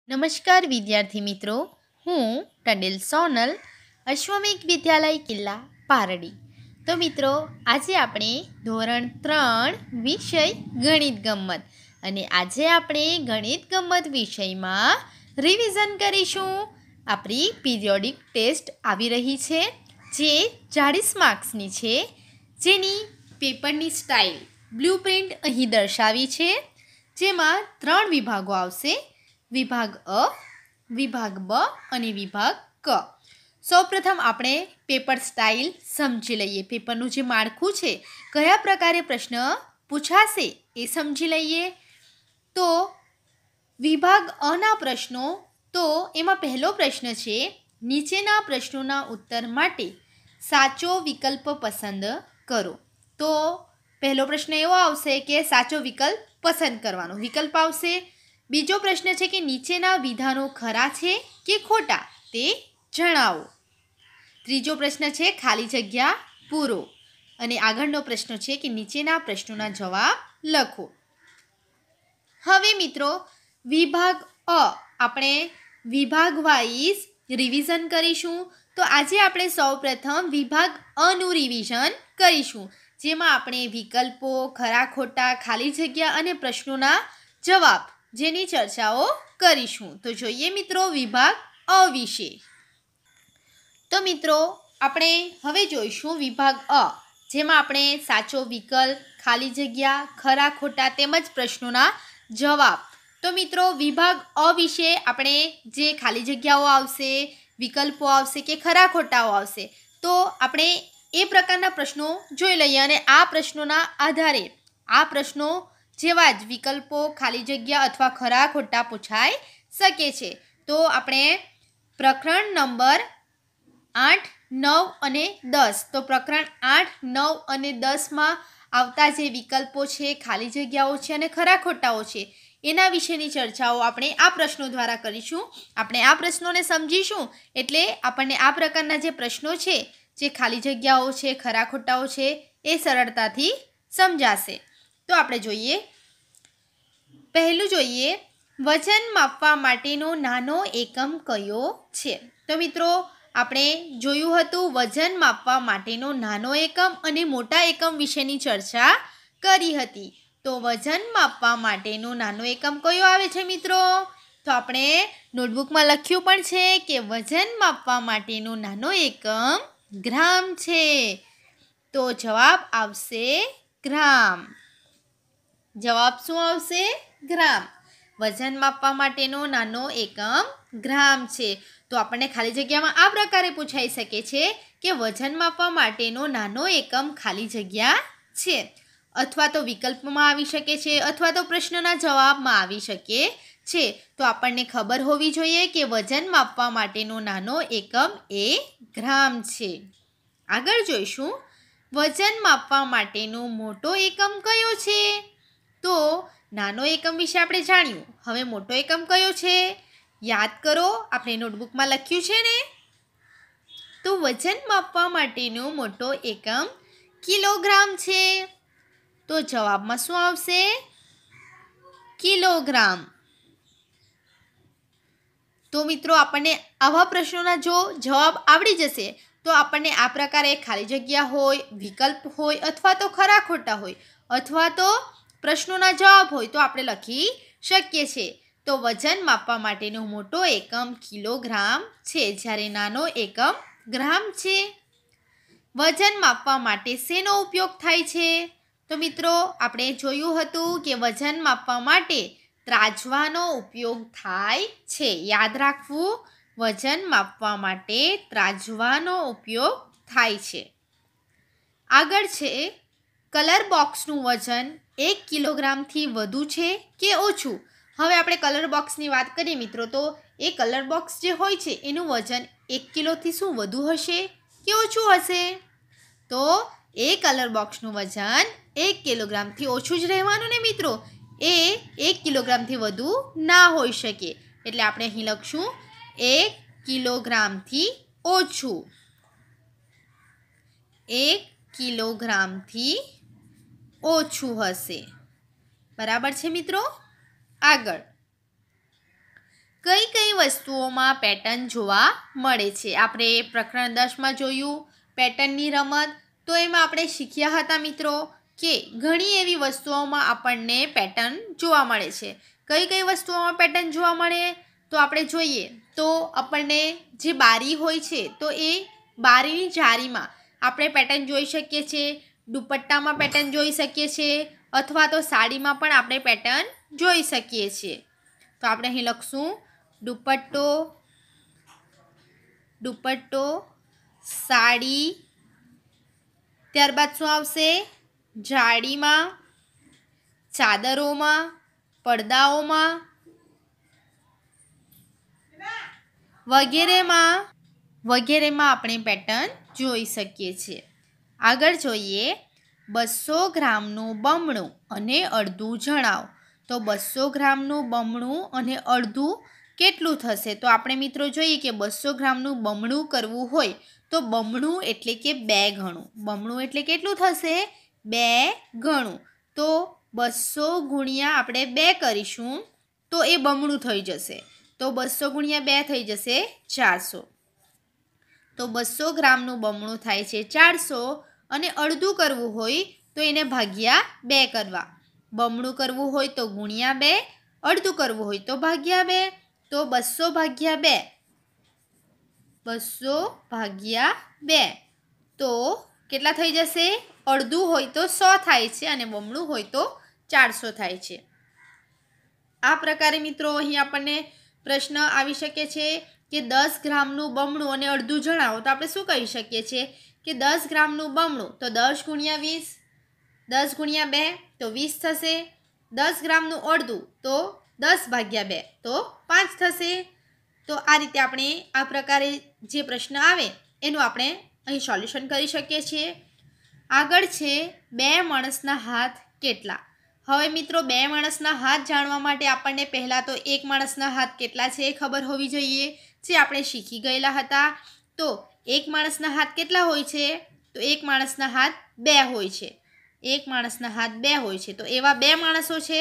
નમસ્કાર વિદ્યાર્થી મિત્રો, હું ટંડેલ સોનલ, અશ્વમેઘ વિદ્યાલય કિલ્લા પારડી. તો મિત્રો, આજે આપણે ધોરણ 3 વિષય ગણિત ગમ્મત અને આજે આપણે ગણિત ગમ્મત વિષયમાં રિવિઝન કરીશું. આપણી પિરિયોડિક ટેસ્ટ આવી રહી છે જે 40 માર્ક્સની છે, જેની પેપરની સ્ટાઇલ બ્લુપ્રિન્ટ અહીં દર્શાવી છે, જેમાં 3 વિભાગો આવશે: વિભાગ અ, વિભાગ બ અને વિભાગ ક. સૌપ્રથમ આપણે પેપર સ્ટાઇલ સમજી લઈએ. પેપરનું જે માળખું છે, કયા પ્રકારે પ્રશ્ન પૂછાશે એ સમજી લઈએ. તો વિભાગ અના પ્રશ્નો, તો એમાં પહેલો પ્રશ્ન છે, નીચેના પ્રશ્નોના ઉત્તર માટે સાચો વિકલ્પ પસંદ કરો. તો પહેલો પ્રશ્ન એવો આવશે કે સાચો વિકલ્પ પસંદ કરવાનો વિકલ્પ આવશે. બીજો પ્રશ્ન છે કે નીચેના વિધાનો ખરા છે કે ખોટા તે જણાવો. ત્રીજો પ્રશ્ન છે ખાલી જગ્યા પૂરો. અને આગળનો પ્રશ્ન છે કે નીચેના પ્રશ્નોના જવાબ લખો. હવે મિત્રો, વિભાગ અ આપણે વિભાગ વાઇઝ રિવિઝન કરીશું. તો આજે આપણે સૌપ્રથમ વિભાગ અનું રિવિઝન કરીશું, જેમાં આપણે વિકલ્પો, ખરા ખોટા, ખાલી જગ્યા અને પ્રશ્નોના જવાબ જેની ચર્ચાઓ કરીશું. તો જોઈએ મિત્રો વિભાગ અ વિશે. તો મિત્રો, આપણે હવે જોઈશું વિભાગ અ, જેમાં આપણે સાચો વિકલ્પ, ખાલી જગ્યા, ખરા ખોટા તેમજ પ્રશ્નોના જવાબ. તો મિત્રો, વિભાગ અ વિશે આપણે જે ખાલી જગ્યાઓ આવશે, વિકલ્પો આવશે કે ખરા ખોટાઓ આવશે, તો આપણે એ પ્રકારના પ્રશ્નો જોઈ લઈએ અને આ પ્રશ્નોના આધારે આ પ્રશ્નો જેવા જ વિકલ્પો, ખાલી જગ્યા અથવા ખરા ખોટા પૂછાઈ શકે છે. તો આપણે પ્રકરણ નંબર 8, 9 અને 10, તો પ્રકરણ 8, 9 અને 10માં આવતા જે વિકલ્પો છે, ખાલી જગ્યાઓ છે અને ખરા ખોટાઓ છે, એના વિશેની ચર્ચાઓ આપણે આ પ્રશ્નો દ્વારા કરીશું. આપણે આ પ્રશ્નોને સમજીશું એટલે આપણને આ પ્રકારના જે પ્રશ્નો છે, જે ખાલી જગ્યાઓ છે, ખરા ખોટાઓ છે, એ સરળતાથી સમજાશે. તો આપણે જોઈએ, પહેલું જોઈએ, વજન માપવા માટેનો નાનો એકમ કયો છે. તો મિત્રો, આપણે જોયું હતું વજન માપવા માટેનો નાનો એકમ અને મોટા એકમ વિશેની ચર્ચા કરી હતી. તો વજન માપવા માટેનો નાનો એકમ કયો આવે છે મિત્રો? તો આપણે નોટબુકમાં લખ્યું પણ છે કે વજન માપવા માટેનો નાનો એકમ ગ્રામ છે. તો જવાબ આવશે ગ્રામ. જવાબ શું આવશે? ગ્રામ. વજન માપવા માટેનો નાનો એકમ ગ્રામ છે. તો આપણને ખાલી જગ્યામાં આ પ્રકારે પૂછાઈ શકે છે કે વજન માપવા માટેનો નાનો એકમ ખાલી જગ્યા છે, અથવા તો વિકલ્પમાં આવી શકે છે, અથવા તો પ્રશ્નના જવાબમાં આવી શકે છે. તો આપણને ખબર હોવી જોઈએ કે વજન માપવા માટેનો નાનો એકમ એ ગ્રામ છે. આગળ જોઈશું, વજન માપવા માટેનો મોટો એકમ કયો છે? તો નાનો એકમ વિશે આપણે જાણ્યું, હવે મોટો એકમ કયો છે? યાદ કરો, આપણે નોટબુકમાં લખ્યું છે ને. તો વજન માપવા માટેનો મોટો એકમ કિલોગ્રામ છે. તો જવાબમાં શું આવશે? કિલોગ્રામ. તો મિત્રો, આપણને આવા પ્રશ્નોના જો જવાબ આવડી જશે તો આપણને આ પ્રકારે ખાલી જગ્યા હોય, વિકલ્પ હોય, અથવા તો ખરા ખોટા હોય, અથવા તો પ્રશ્નોના જવાબ હોય તો આપણે લખી શકીએ છીએ. તો વજન માપવા માટેનો મોટો એકમ કિલોગ્રામ છે, જ્યારે નાનો એકમ ગ્રામ છે. વજન માપવા માટે શેનો ઉપયોગ થાય છે? તો મિત્રો, આપણે જોયું હતું કે વજન માપવા માટે ત્રાજવાનો ઉપયોગ થાય છે. યાદ રાખવું, વજન માપવા માટે ત્રાજવાનો ઉપયોગ થાય છે. આગળ છે, કલર બોક્સનું વજન 1 કિલોગ્રામથી વધુ છે કે ઓછું? હવે આપણે કલર બોક્સની વાત કરીએ મિત્રો, તો એ કલર બોક્સ જે હોય છે એનું વજન 1 કિલોથી શું વધુ હશે કે ઓછું હશે? તો એ કલર બોક્સનું વજન 1 કિલોગ્રામથી ઓછું જ રહેવાનું ને મિત્રો, એ 1 કિલોગ્રામથી વધુ ના હોઈ શકે. એટલે આપણે અહીં લખશું 1 કિલોગ્રામથી ઓછું. 1 કિલોગ્રામથી ઓછું હશે. બરાબર છે મિત્રો. આગળ, કઈ કઈ વસ્તુઓમાં પેટર્ન જોવા મળે છે? આપણે પ્રકરણ 10માં જોયું પેટર્નની રમત, તો એમાં આપણે શીખ્યા હતા મિત્રો કે ઘણી એવી વસ્તુઓમાં આપણને પેટર્ન જોવા મળે છે. કઈ કઈ વસ્તુઓમાં પેટર્ન જોવા મળે તો આપણે જોઈએ તો આપણને જે બારી હોય છે તો એ બારીની જારીમાં આપણે પેટર્ન જોઈ શકીએ છીએ, દુપટ્ટામાં પેટર્ન જોઈ શકીએ છીએ, અથવા તો સાડીમાં પણ આપણે પેટર્ન જોઈ શકીએ છીએ. તો આપણે અહીં લખશું દુપટ્ટો, દુપટ્ટો, સાડી, ત્યારબાદ શું આવશે? જાળીમાં, ચાદરોમાં, પડદાઓમાં વગેરેમાં આપણે પેટર્ન જોઈ શકીએ છીએ. આગળ જોઈએ 200 ગ્રામનું બમણું અને અડધું જણાવો. તો 200 ગ્રામનું બમણું અને અડધું કેટલું થશે? તો આપણે મિત્રો જોઈએ કે 200 ગ્રામનું બમણું કરવું હોય તો બમણું એટલે કે 2 ગણું. બમણું એટલે કેટલું થશે? 2 ગણું. તો 200 ગુણ્યા આપણે 2 કરીશું તો એ બમણું થઈ જશે. તો 200 ગુણ્યા 2 થઈ જશે 400. તો 200 ગ્રામનું બમણું થાય છે 400 અને અડધું કરવું હોય તો એને ભાગ્યા 2 કરવા. બમણું કરવું હોય તો ગુણ્યા 2, અડધું કરવું હોય તો ભાગ્યા 2. તો 200 ભાગ્યા 2, 200 ભાગ્યા 2 તો કેટલા થઈ જશે? અડધું હોય તો 100 થાય છે અને બમણું હોય તો 400 થાય છે. આ પ્રકારે મિત્રો અહીં આપણને પ્રશ્ન આવી શકે છે કે 10 ગ્રામનું બમણું અને અડધું જણાવો. તો આપણે શું કહી શકીએ છીએ કે 10 ગ્રામનું બમણું તો 10 ગુણ્યા 20, 10 ગુણ્યા 2 તો 20 થશે. 10 ગ્રામનું અડધું તો 10 ભાગ્યા 2 તો 5 થશે. તો આ રીતે આપણે આ પ્રકારે જે પ્રશ્ન આવે એનું આપણે અહીં સોલ્યુશન કરી શકીએ છીએ. આગળ છે 2 માણસના હાથ કેટલા? હવે મિત્રો 2 માણસના હાથ જાણવા માટે આપણને પહેલાં તો 1 માણસના હાથ કેટલા છે એ ખબર હોવી જોઈએ, જે આપણે શીખી ગયેલા હતા. તો 1 માણસના હાથ કેટલા હોય છે? તો 1 માણસના હાથ 2 હોય છે. 1 માણસના હાથ 2 હોય છે. તો એવા 2 માણસો છે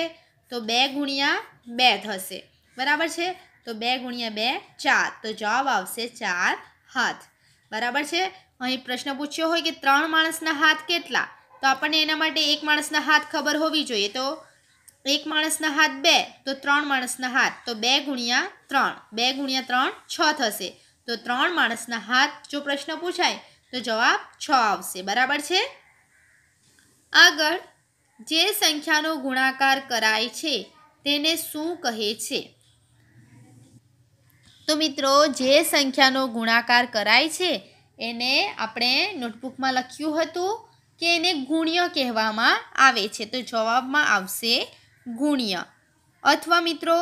તો 2 ગુણ્યા 2 થશે. બરાબર છે? તો 2 ગુણ્યા 2 4. તો જવાબ આવશે 4 હાથ. બરાબર છે? અહીં પ્રશ્ન પૂછ્યો હોય કે 3 માણસના હાથ કેટલા? તો આપણને એના માટે 1 માણસના હાથ ખબર હોવી જોઈએ. તો 1 માણસના હાથ 2 તો 3 માણસના હાથ તો 2 ગુણ્યા 3, 2 ગુણ્યા 3 6 થશે. તો 3 માણસના હાથ જો પ્રશ્ન પૂછાય તો જવાબ 6 આવશે. બરાબર છે? આગળ જે સંખ્યાનો ગુણાકાર કરાય છે તેને શું કહે છે? તો મિત્રો જે સંખ્યાનો ગુણાકાર કરાય છે એને આપણે નોટબુકમાં લખ્યું હતું કે એને ગુણ્ય કહેવામાં આવે છે. તો જવાબમાં આવશે ગુણ્ય. અથવા મિત્રો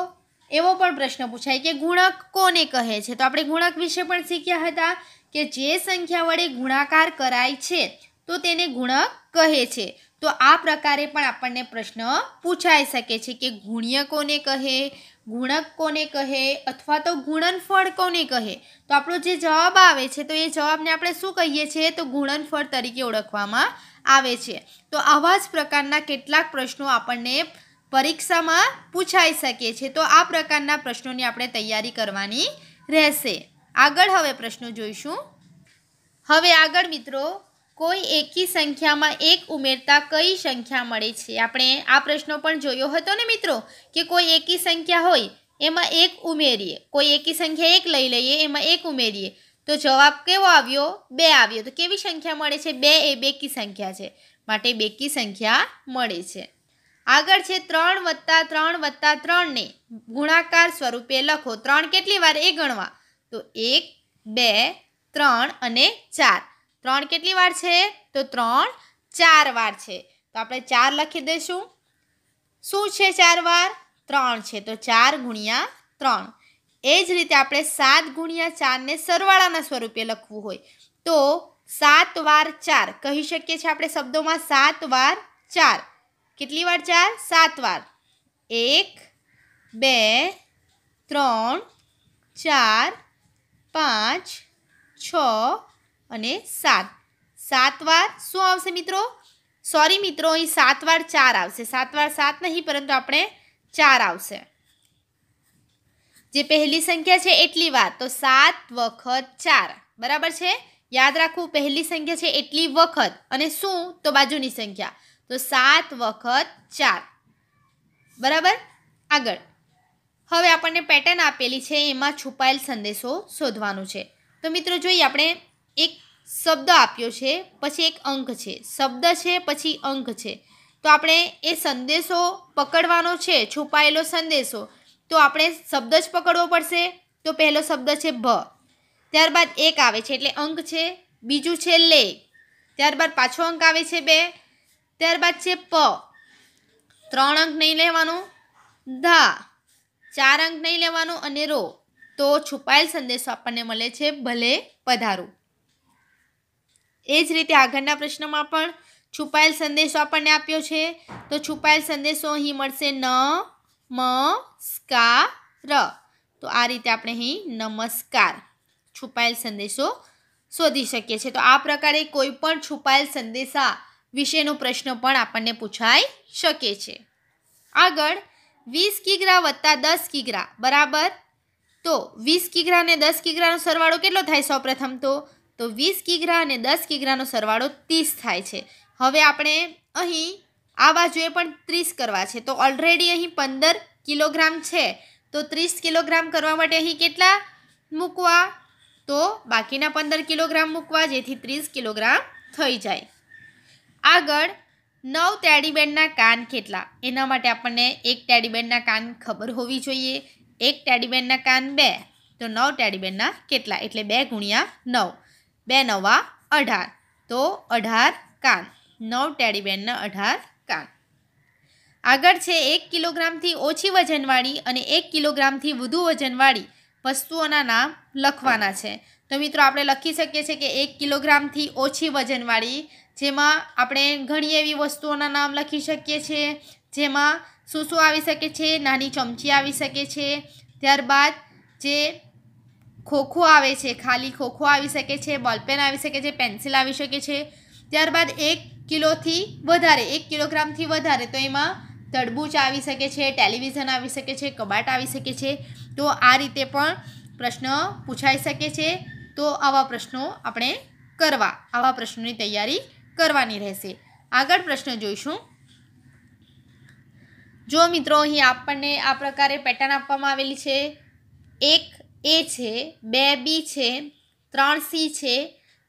એવો પણ પ્રશ્ન પૂછાય કે ગુણક કોને કહે છે? તો આપણે ગુણક વિશે પણ શીખ્યા હતા કે જે સંખ્યા વડે ગુણાકાર કરાય છે તો તેને ગુણક કહે છે. તો આ પ્રકારે પણ આપણને પ્રશ્ન પૂછાઈ શકે છે કે ગુણ્ય કોને કહે, ગુણક કોને કહે, અથવા તો ગુણનફળ કોને કહે. તો આપણો જે જવાબ આવે છે તો એ જવાબને આપણે શું કહીએ છીએ? તો ગુણનફળ તરીકે ઓળખવામાં આવે છે. તો આવા જ પ્રકારના કેટલાક પ્રશ્નો આપણને પરીક્ષામાં પૂછાઈ શકે છે. તો આ પ્રકારના પ્રશ્નોની આપણે તૈયારી કરવાની રહેશે. આગળ હવે પ્રશ્નો જોઈશું. હવે આગળ મિત્રો કોઈ એકી સંખ્યામાં 1 ઉમેરતા કઈ સંખ્યા મળે છે? આપણે આ પ્રશ્નો પણ જોયો હતો ને મિત્રો કે કોઈ એકી સંખ્યા હોય એમાં 1 ઉમેરીએ, કોઈ એકી સંખ્યા 1 લઈ લઈએ એમાં 1 ઉમેરીએ તો જવાબ કેવો આવ્યો? 2 આવ્યો. તો કેવી સંખ્યા મળે છે? 2 એ બેકી સંખ્યા છે, માટે બેકી સંખ્યા મળે છે. આગળ છે 3 + 3 + 3 ને ગુણાકાર સ્વરૂપે લખો. 3 કેટલી વાર એ ગણવા? તો 1, 2, 3 અને 4. 3 કેટલી વાર છે? તો 3 4 વાર છે. તો આપણે 4 લખી દઈશું. શું છે 4 વાર? 3 છે. તો 4 ગુણ્યા 3. એ જ રીતે આપણે 7 ગુણ્યા 4 ને સરવાળાના સ્વરૂપે લખવું હોય તો 7 વાર 4 કહી શકીએ છીએ આપણે શબ્દોમાં. 7 વાર 4. કેટલી વાર 4? 7 વાર. 1, 2, 3, 4, 5, 6 અને 7. 7 વાર શું આવશે મિત્રો? સોરી મિત્રો, અહીં 7 વાર 4 આવશે. 7 વાર 7 નહીં, પરંતુ આપણે 4 આવશે. જે પહેલી સંખ્યા છે એટલી વાર, તો 7 વખત 4 બરાબર છે। યાદ રાખવું, પહેલી સંખ્યા છે એટલી વખત અને શું, તો બાજુની સંખ્યા, તો 7 વખત 4 બરાબર। આગળ હવે આપણને પેટર્ન આપેલી છે, એમાં છુપાયેલ સંદેશો શોધવાનું છે। તો મિત્રો જોઈએ, આપણે એક શબ્દ આપ્યો છે, પછી એક અંક છે, શબ્દ છે પછી અંક છે, તો આપણે એ સંદેશો પકડવાનો છે, છુપાયેલો સંદેશો, તો આપણે શબ્દ જ પકડવો પડશે। તો પહેલો શબ્દ છે ભ, ત્યારબાદ એક આવે છે એટલે અંક છે, બીજું છે લે, ત્યારબાદ પાછો અંક આવે છે 2, ત્યારબાદ છે પ, 3 અંક નહીં લેવાનું, ધા, 4 અંક નહીં લેવાનું અને રો। તો છુપાયેલ સંદેશો આપણને મળે છે ભલે પધારું। એ જ રીતે આગળના પ્રશ્નમાં પણ છુપાયેલ સંદેશો આપણને આપ્યો છે, તો છુપાયેલ સંદેશો અહીં મળશે ન મ સ્કાર, તો આ રીતે આપણે અહીં નમસ્કાર છુપાયેલ સંદેશો શોધી શકીએ છીએ। તો આ પ્રકારે કોઈ પણ છુપાયેલ સંદેશા વિશેનો પ્રશ્ન પણ આપણને પૂછાઈ શકે છે। આગળ 20 કિગ્રા વત્તા 10 કિગ્રા બરાબર, તો 20 કિગ્રા અને 10 કિગ્રાનો સરવાળો કેટલો થાય? સૌપ્રથમ તો 20 કિગ્રા અને 10 કિગ્રાનો સરવાળો 30 થાય છે। હવે આપણે અહીં આ બાજુએ પણ 30 કરવા છે, તો ઓલરેડી અહીં 15 કિલોગ્રામ છે, તો 30 કિલોગ્રામ કરવા માટે અહીં કેટલા મૂકવા? તો બાકીના 15 કિલોગ્રામ મૂકવા, જેથી 30 કિલોગ્રામ થઈ જાય। આગળ 9 ટેડીબેરના કાન કેટલા? એના માટે આપણને એક ટેડીબેરના કાન ખબર હોવી જોઈએ। એક ટેડીબેરના કાન 2, તો 9 ટેડીબેરના કેટલા? એટલે 2 ગુણ્યા 9, 2 નવા 18, તો 18 કાન, 9 ટેડીબેરના 18 કાન। આગળ છે 1 કિલોગ્રામથી ઓછી વજનવાળી અને 1 કિલોગ્રામથી વધુ વજનવાળી વસ્તુઓના નામ લખવાના છે। તો મિત્રો આપણે લખી શકીએ છીએ કે 1 કિલોગ્રામથી ઓછી વજનવાળી, જેમાં આપણે ઘણી એવી વસ્તુઓના નામ લખી શકીએ છીએ, જેમાં શું શું આવી શકે છે? નાની ચમચી આવી શકે છે, ત્યારબાદ જે ખોખો આવે છે, ખાલી ખોખો આવી શકે છે, બોલપેન આવી શકે છે, પેન્સિલ આવી શકે છે, ત્યારબાદ 1 કિલોથી વધારે, 1 કિલોગ્રામથી વધારે, તો એમાં તરબૂચ આવી શકે છે, ટેલિવિઝન આવી શકે છે, કબાટ આવી શકે છે। તો આ રીતે પણ પ્રશ્ન પૂછાઈ શકે છે। તો આવા પ્રશ્નો આપણે આવા પ્રશ્નોની તૈયારી કરવાની રહેશે। આગળ પ્રશ્ન જોઈશું। જો મિત્રો અહીં આપણને આ પ્રકારે પેટર્ન આપવામાં આવેલી છે, 1 એ છે, 2 બી છે, 3 સી છે,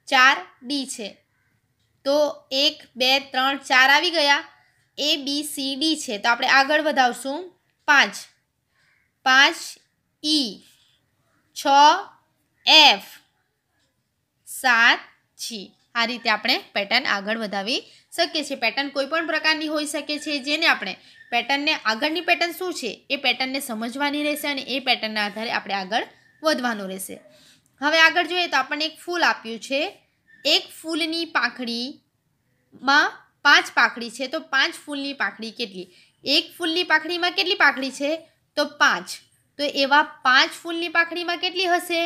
4 ડી છે, તો 1 2 3 4 આવી ગયા, એ બી સી ડી છે, તો આપણે આગળ વધાવશું 5, 5 ઈ, 6 એફ, 7 જી। આ રીતે આપણે પેટર્ન આગળ વધાવી શકીએ છીએ। પેટર્ન કોઈ પણ પ્રકારની હોઈ શકે છે, જેને આપણે પેટર્નને આગળની પેટર્ન શું છે એ પેટર્નને સમજવાની રહેશે અને એ પેટર્નના આધારે આપણે આગળ વધવાનું રહેશે। હવે આગળ જોઈએ તો આપણને એક ફૂલ આપ્યું છે, એક ફૂલની પાંખડીમાં 5 પાંખડી છે, તો 5 ફૂલની પાંખડી કેટલી? એક ફૂલની પાંખડીમાં કેટલી પાંખડી છે? તો 5, તો એવા 5 ફૂલની પાંખડીમાં કેટલી હશે?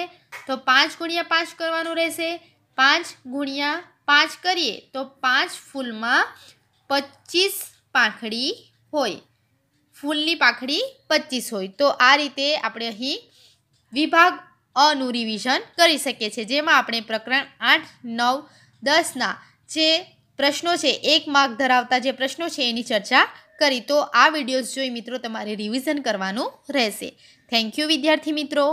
તો 5 ગુણ્યા 5 કરવાનું રહેશે। 5 ગુણ્યા 5 કરીએ તો 5 ફૂલમાં 25 પાંખડી હોય, ફૂલની પાંખડી 25 હોય। તો આ રીતે આપણે અહીં વિભાગ અનું રિવિઝન કરી શકીએ છીએ, જેમાં આપણે પ્રકરણ 8, 9, 10ના જે પ્રશ્નો છે, 1 માર્ક ધરાવતા જે પ્રશ્નો છે એની ચર્ચા કરી। તો આ વિડીયોઝ જોઈ મિત્રો તમારે રિવિઝન કરવાનું રહેશે। થેન્ક યુ વિદ્યાર્થી મિત્રો।